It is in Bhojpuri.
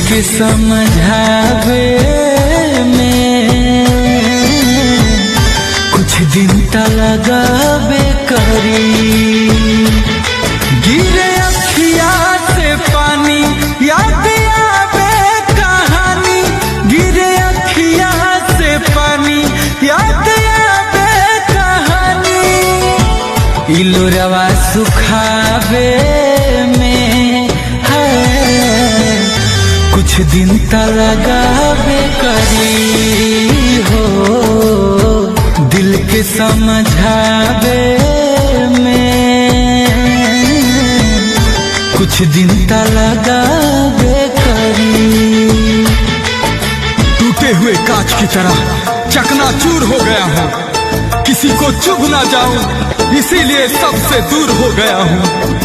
के समझावे में कुछ दिन त लगावे करी। गिरे अखिया से पानी याद आवे कहानी, गिरे अखिया से पानी याद आवे कहानी। इलोरवा सुखावे में है कुछ दिन त लगावे करी हो। दिल के समझावे में कुछ दिन त लगावे करी। टूटे हुए कांच की तरह चकनाचूर हो गया हूँ, किसी को चुभ ना जाऊं इसीलिए सबसे दूर हो गया हूँ।